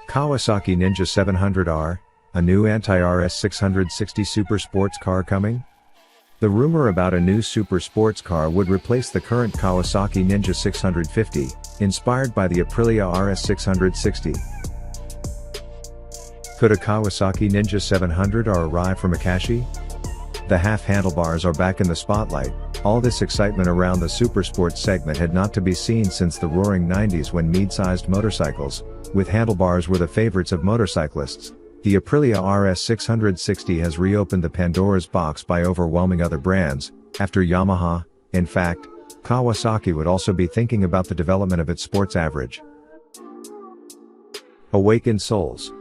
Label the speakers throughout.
Speaker 1: Kawasaki Ninja 700R, a new anti-RS 660 super sports car coming? The rumor about a new super sports car would replace the current Kawasaki Ninja 650, inspired by the Aprilia RS 660. Could a Kawasaki Ninja 700R arrive from Akashi? The half handlebars are back in the spotlight. All this excitement around the supersport segment had not to be seen since the roaring 90s when mid-sized motorcycles, with handlebars were the favorites of motorcyclists. The Aprilia RS 660 has reopened the Pandora's box by overwhelming other brands. After Yamaha, in fact, Kawasaki would also be thinking about the development of its sports average. Awakened souls.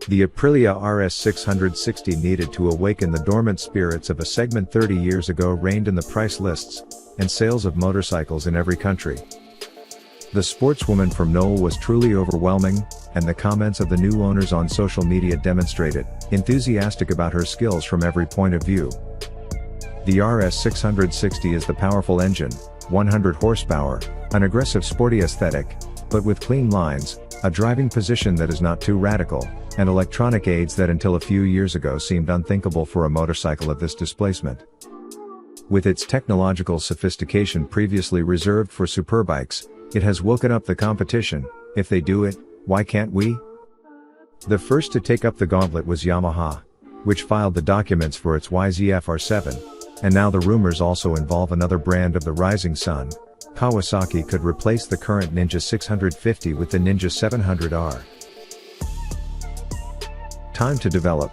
Speaker 1: The Aprilia RS 660 needed to awaken the dormant spirits of a segment 30 years ago reigned in the price lists and sales of motorcycles in every country. The sportswoman from Knoll was truly overwhelming, and the comments of the new owners on social media demonstrated, enthusiastic about her skills from every point of view. The RS 660 is the powerful engine, 100 horsepower, an aggressive sporty aesthetic, but with clean lines, a driving position that is not too radical, and electronic aids that until a few years ago seemed unthinkable for a motorcycle of this displacement. With its technological sophistication previously reserved for superbikes, it has woken up the competition. If they do it, why can't we? The first to take up the gauntlet was Yamaha, which filed the documents for its YZF R7, and now the rumors also involve another brand of the rising sun. Kawasaki could replace the current Ninja 650 with the Ninja 700R. Time to develop.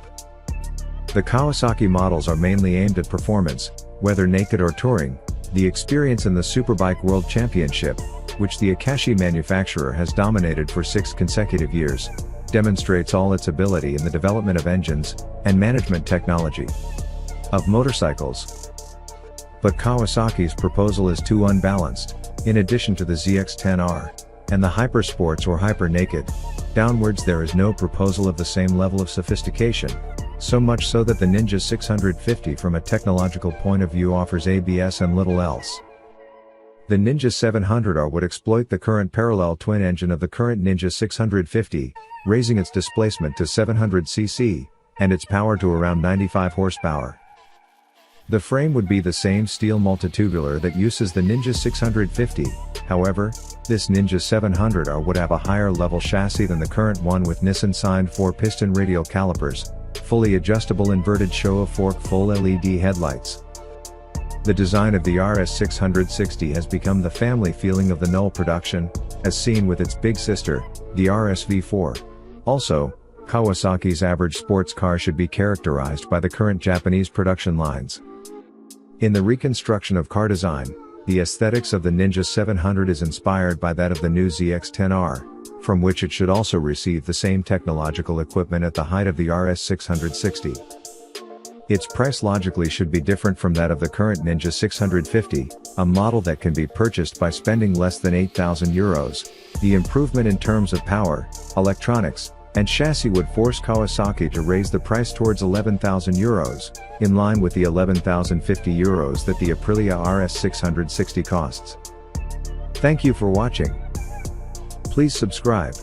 Speaker 1: The Kawasaki models are mainly aimed at performance, whether naked or touring. The experience in the Superbike World Championship, which the Akashi manufacturer has dominated for 6 consecutive years, demonstrates all its ability in the development of engines and management technology of motorcycles. But Kawasaki's proposal is too unbalanced. In addition to the ZX-10R and the Hypersports or Hyper Naked, downwards there is no proposal of the same level of sophistication, so much so that the Ninja 650 from a technological point of view offers ABS and little else. The Ninja 700R would exploit the current parallel twin engine of the current Ninja 650, raising its displacement to 700 cc, and its power to around 95 horsepower. The frame would be the same steel multitubular that uses the Ninja 650, however, this Ninja 700R would have a higher level chassis than the current one with Nissan-signed 4-piston radial calipers, fully adjustable inverted show-of-fork full LED headlights. The design of the RS 660 has become the family feeling of the Knoll production, as seen with its big sister, the RS V4. Also, Kawasaki's average sports car should be characterized by the current Japanese production lines. In the reconstruction of Kardesign, the aesthetics of the Ninja 700 is inspired by that of the new ZX-10R, from which it should also receive the same technological equipment at the height of the RS 660. Its price logically should be different from that of the current Ninja 650, a model that can be purchased by spending less than €8,000. The improvement in terms of power, electronics, and chassis would force Kawasaki to raise the price towards €11,000, in line with the €11,050 that the Aprilia RS 660 costs. Thank you for watching. Please subscribe.